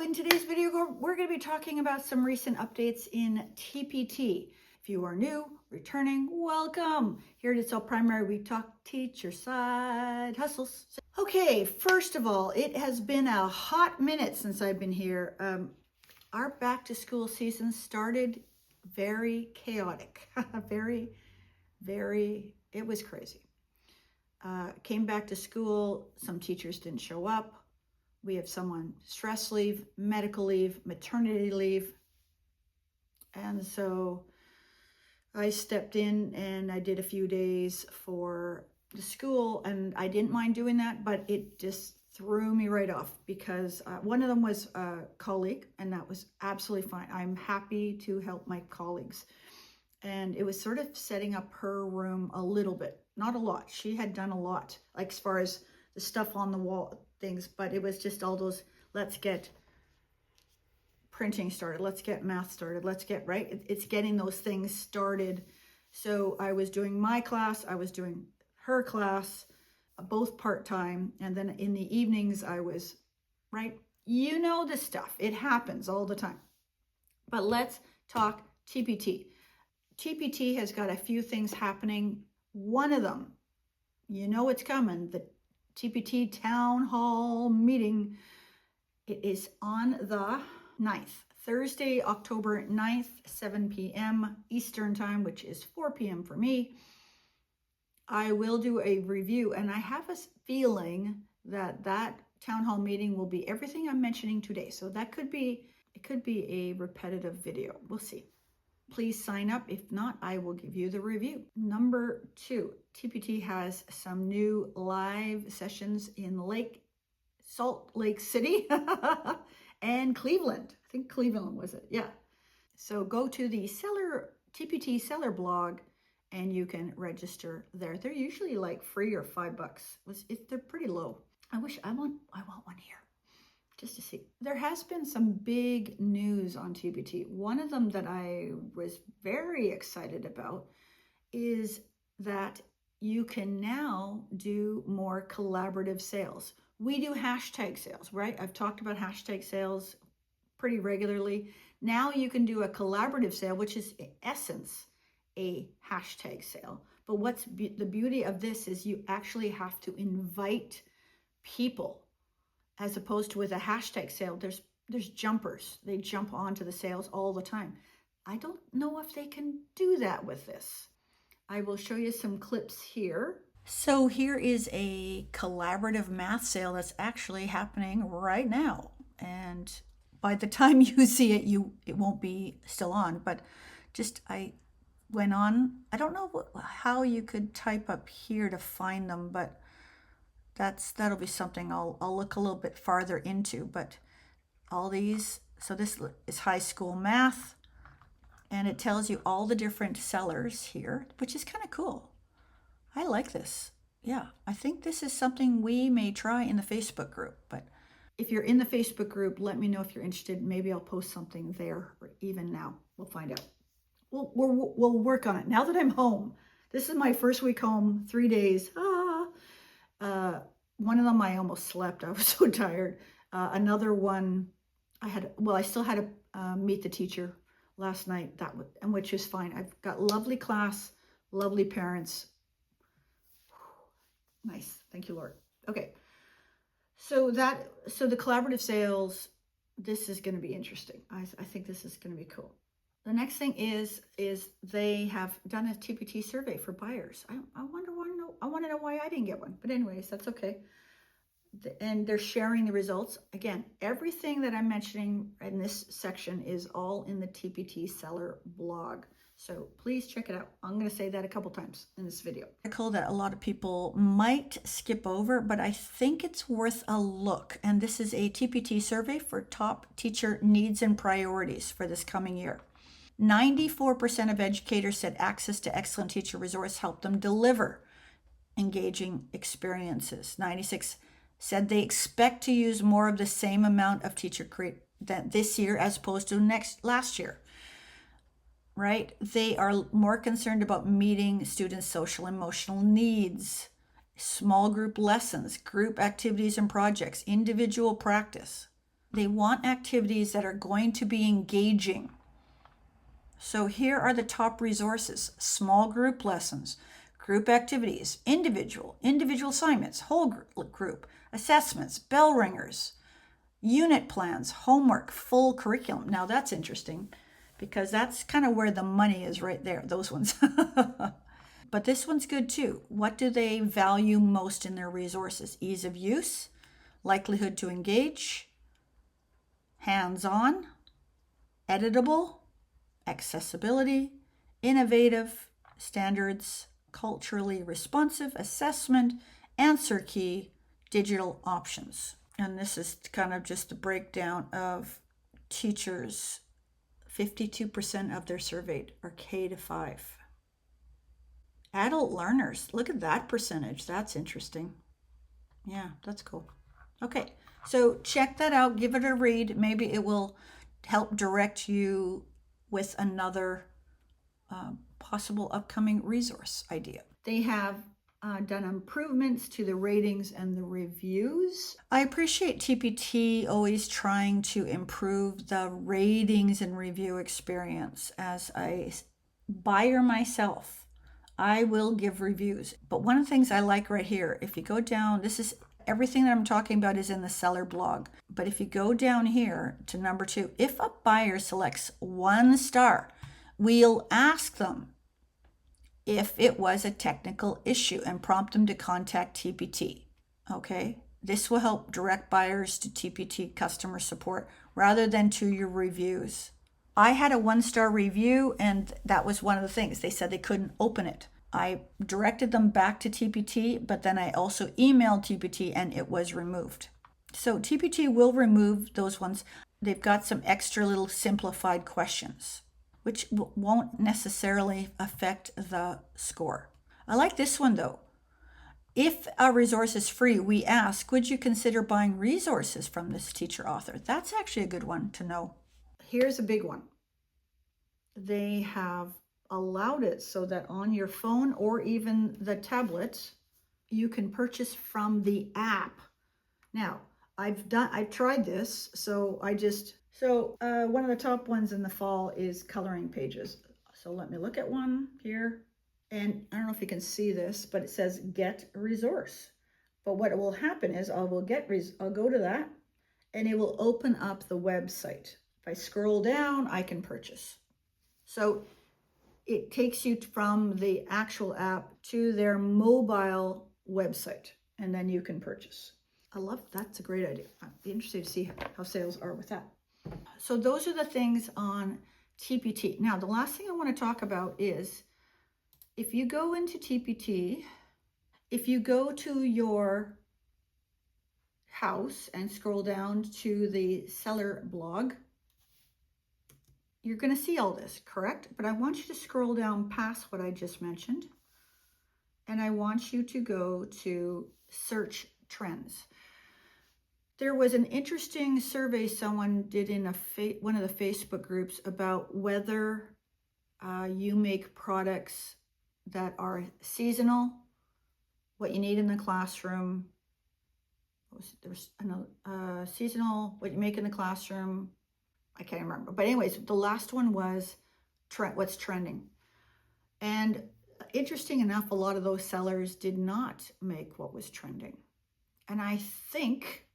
in today's video, we're going to be talking about some recent updates in TPT. If you are new, returning, welcome. Here at It's All Primary, we talk teacher side hustles. Okay, first of all, it has been a hot minute since I've been here. Our back to school season started very chaotic. It was crazy. Came back to school, some teachers didn't show up. We have someone stress leave, medical leave, maternity leave. And so I stepped in and I did a few days for the school, and I didn't mind doing that, but it just threw me right off because one of them was a colleague, and that was absolutely fine. I'm happy to help my colleagues. And it was sort of setting up her room a little bit, not a lot. She had done a lot, like as far as the stuff on the wall things, but it was just all those, let's get printing started, let's get math started, let's get, right? It's getting those things started. So I was doing my class, I was doing her class, both part-time. And then in the evenings I was, right? You know the stuff, it happens all the time. But let's talk TPT. TPT has got a few things happening. One of them, you know it's coming, the TPT Town Hall meeting. It is on the 9th, Thursday, October 9th, 7 p.m. Eastern Time, which is 4 p.m. for me. I will do a review, and I have a feeling that that Town Hall meeting will be everything I'm mentioning today. So that could be, it could be a repetitive video. We'll see. Please sign up. If not, I will give you the review. Number 2, TPT has some new live sessions in Salt Lake City and Cleveland. I think Cleveland was it. Yeah. So go to the TPT seller blog and you can register there. They're usually like free or $5. They're pretty low. I want one here, just to see. There has been some big news on TPT. One of them that I was very excited about is that you can now do more collaborative sales. We do hashtag sales, right? I've talked about hashtag sales pretty regularly. Now you can do a collaborative sale, which is in essence a hashtag sale. But what's the beauty of this is you actually have to invite people, as opposed to with a hashtag sale, there's jumpers. They jump onto the sales all the time. I don't know if they can do that with this. I will show you some clips here. So here is a collaborative math sale that's actually happening right now. And by the time you see it, it won't be still on, but I went on. I don't know how you could type up here to find them, but that'll be something I'll look a little bit farther into. But all these, so this is high school math, and it tells you all the different sellers here, which is kind of cool. I like this. Yeah, I think this is something we may try in the Facebook group. But if you're in the Facebook group, let me know if you're interested. Maybe I'll post something there, or even now. We'll find out. We'll work on it. Now that I'm home, this is my first week home, 3 days. One of them I almost slept. I was so tired. Another one, I still had to meet the teacher last night, which is fine. I've got lovely class, lovely parents. Nice. Thank you, Lord. Okay. So the collaborative sales, this is going to be interesting. I think this is going to be cool. The next thing is they have done a TPT survey for buyers. I want to know why I didn't get one. But anyways, that's okay. And they're sharing the results. Again, everything that I'm mentioning in this section is all in the TPT seller blog. So please check it out. I'm going to say that a couple times in this video. Article that a lot of people might skip over, but I think it's worth a look. And this is a TPT survey for top teacher needs and priorities for this coming year. 94% of educators said access to excellent teacher resource helped them deliver engaging experiences. 96 said they expect to use more of the same amount of teacher that this year as opposed to last year. Right? They are more concerned about meeting students' social emotional needs, small group lessons, group activities and projects, individual practice. They want activities that are going to be engaging. So here are the top resources: small group lessons, group activities, individual assignments, whole group, assessments, bell ringers, unit plans, homework, full curriculum. Now that's interesting because that's kind of where the money is right there, those ones. But this one's good too. What do they value most in their resources? Ease of use, likelihood to engage, hands-on, editable, accessibility, innovative, standards, culturally responsive, assessment, answer key, digital options. And this is kind of just a breakdown of teachers. 52% of their surveyed are K to 5. Adult learners, look at that percentage. That's interesting. Yeah, that's cool. Okay, so check that out, give it a read. Maybe it will help direct you with another possible upcoming resource idea. They have done improvements to the ratings and the reviews. I appreciate TPT always trying to improve the ratings and review experience. As a buyer myself, I will give reviews. But one of the things I like right here, if you go down, this is everything that I'm talking about is in the seller blog. But if you go down here to number 2, if a buyer selects 1 star, we'll ask them if it was a technical issue and prompt them to contact TPT. Okay? This will help direct buyers to TPT customer support rather than to your reviews. I had a 1-star review, and that was one of the things. They said they couldn't open it. I directed them back to TPT, but then I also emailed TPT and it was removed. So TPT will remove those ones. They've got some extra little simplified questions, which won't necessarily affect the score. I like this one though. If a resource is free, we ask, would you consider buying resources from this teacher author? That's actually a good one to know. Here's a big one. They have allowed it so that on your phone or even the tablet, you can purchase from the app. Now, I've tried this, so one of the top ones in the fall is coloring pages. So let me look at one here. And I don't know if you can see this, but it says get resource. But what will happen is I'll go to that and it will open up the website. If I scroll down, I can purchase. So it takes you from the actual app to their mobile website, and then you can purchase. I love that's a great idea. I'd be interested to see how sales are with that. So those are the things on TPT. Now, the last thing I want to talk about is if you go into TPT, if you go to your house and scroll down to the seller blog, you're going to see all this, correct? But I want you to scroll down past what I just mentioned, and I want you to go to search trends. There was an interesting survey someone did in one of the Facebook groups about whether you make products that are seasonal, what you need in the classroom. There's another seasonal, what you make in the classroom. I can't remember. But anyways, the last one was what's trending. And interesting enough, a lot of those sellers did not make what was trending. And I think,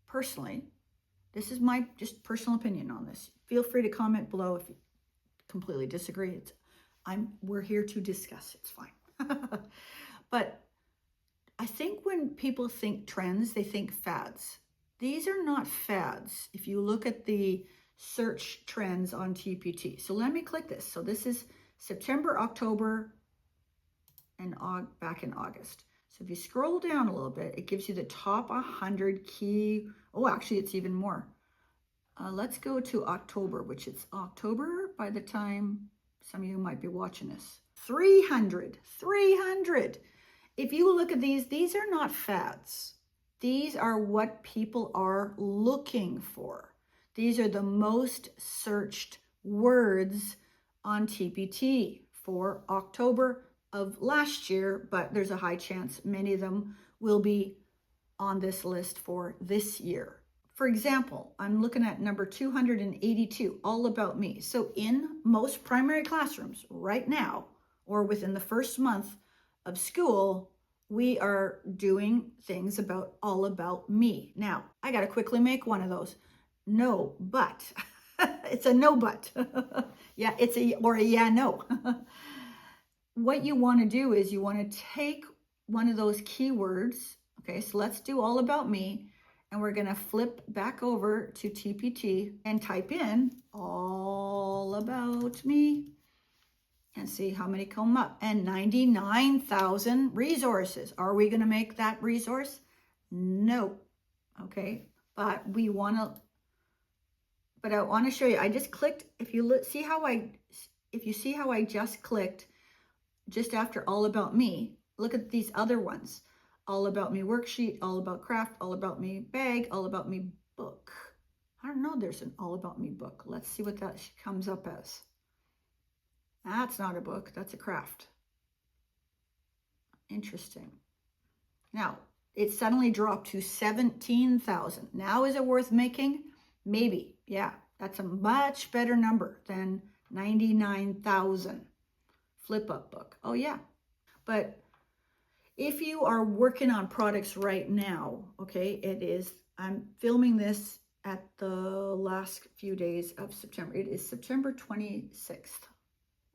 personally, this is my just personal opinion on this. Feel free to comment below if you completely disagree. We're here to discuss. It's fine. But I think when people think trends, they think fads. These are not fads. If you look at the search trends on TPT. So let me click this. So this is September, October, and back in August. So if you scroll down a little bit, it gives you the top 100 key. Oh, actually, it's even more. Let's go to October, which is October by the time some of you might be watching this. 300. If you look at these are not fads. These are what people are looking for. These are the most searched words on TPT for October of last year, but there's a high chance many of them will be on this list for this year. For example, I'm looking at number 282, all about me. So in most primary classrooms right now, or within the first month of school, we are doing things about all about me. Now, I got to quickly make one of those. No, but. It's a no, but. Yeah, it's a, or a yeah, no. What you want to do is you want to take one of those keywords. Okay, so let's do all about me. And we're going to flip back over to TPT and type in all about me and see how many come up. And 99,000 resources. Are we going to make that resource? No. Okay, but we want to, but I want to show you. I just clicked. If you look, see how I just clicked just after all about me, look at these other ones. All about me worksheet, all about craft, all about me bag, all about me book. I don't know, there's an all about me book. Let's see what that comes up as. That's not a book, that's a craft. Interesting. Now, it suddenly dropped to 17,000. Now, is it worth making? Maybe, yeah. That's a much better number than 99,000. Flip up book. Oh, yeah. But if you are working on products right now, okay, I'm filming this at the last few days of September. It is September 26th.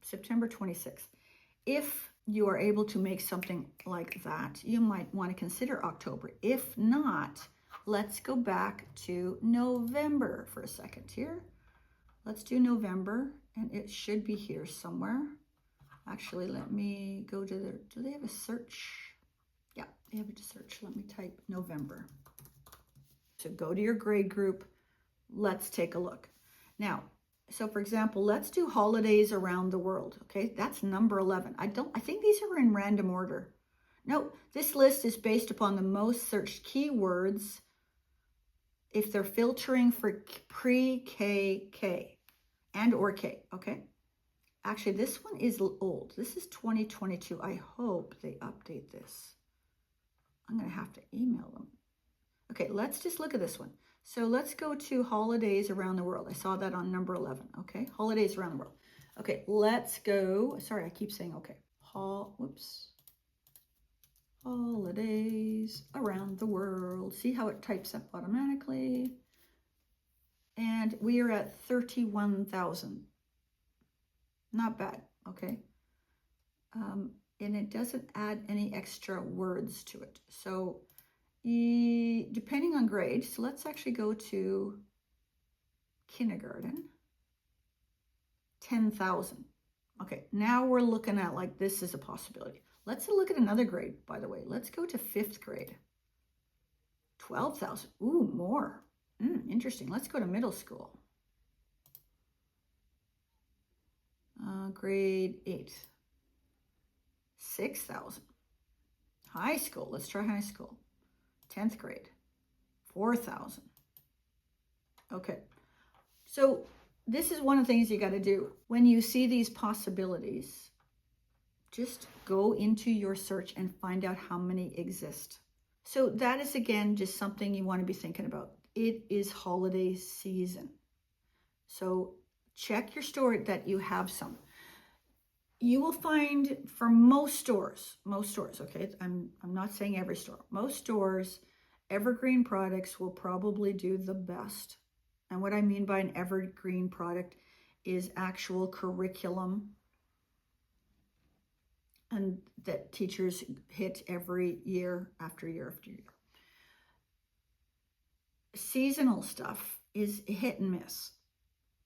September 26th. If you are able to make something like that, you might want to consider October. If not, let's go back to November for a second here. Let's do November, and it should be here somewhere. Actually, let me go to do they have a search? Yeah, they have a search. Let me type November. So go to your grade group. Let's take a look. Now, so for example, let's do holidays around the world. Okay, that's number 11. I think these are in random order. No, this list is based upon the most searched keywords if they're filtering for pre-KK and or K, okay? Actually, this one is old. This is 2022. I hope they update this. I'm going to have to email them. Okay, let's just look at this one. So let's go to holidays around the world. I saw that on number 11, okay? Holidays around the world. Okay, let's go. Sorry, I keep saying okay. Whoops. Holidays around the world. See how it types up automatically? And we are at 31,000. Not bad, okay? And it doesn't add any extra words to it. So depending on grade, so let's actually go to kindergarten, 10,000. Okay, now we're looking at like this is a possibility. Let's look at another grade, by the way. Let's go to 5th grade, 12,000. Ooh, more. Interesting. Let's go to middle school. Grade 8, 6,000. High school, let's try high school. 10th grade, 4,000. Okay, so this is one of the things you got to do. When you see these possibilities, just go into your search and find out how many exist. So that is, again, just something you want to be thinking about. It is holiday season. So check your store that you have some. You will find for most stores, okay, I'm not saying every store, most stores, evergreen products will probably do the best. And what I mean by an evergreen product is actual curriculum and that teachers hit every year after year after year. Seasonal stuff is hit and miss.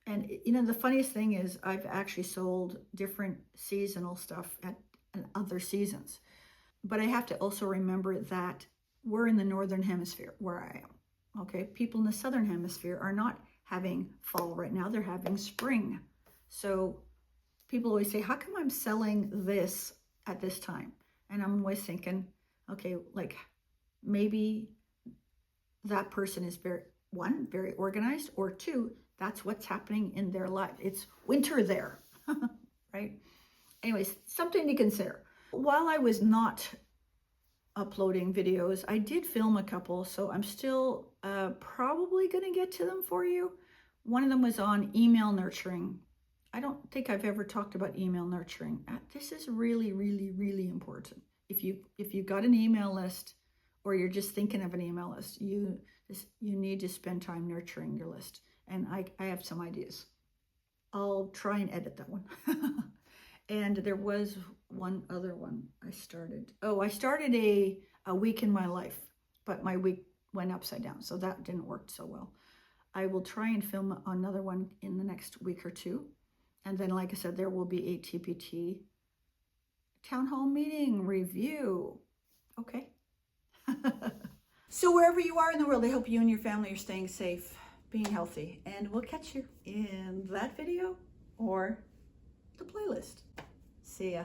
And, you know, the funniest thing is I've actually sold different seasonal stuff at other seasons. But I have to also remember that we're in the Northern Hemisphere where I am. Okay, people in the Southern Hemisphere are not having fall right now. They're having spring. So people always say, how come I'm selling this at this time? And I'm always thinking, okay, like maybe that person is very organized, or 2, that's what's happening in their life. It's winter there, right? Anyways, something to consider. While I was not uploading videos, I did film a couple, so I'm still Probably going to get to them for you. One of them was on email nurturing. I don't think I've ever talked about email nurturing. This is really, really, really important. If you've got an email list, or you're just thinking of an email list, you need to spend time nurturing your list. And I have some ideas. I'll try and edit that one. And there was one other one I started. Oh, I started a week in my life, but my week went upside down, so that didn't work so well. I will try and film another one in the next week or two. And then, like I said, there will be a TPT town hall meeting review. Okay. So wherever you are in the world, I hope you and your family are staying safe, being healthy, and we'll catch you in that video or the playlist. See ya.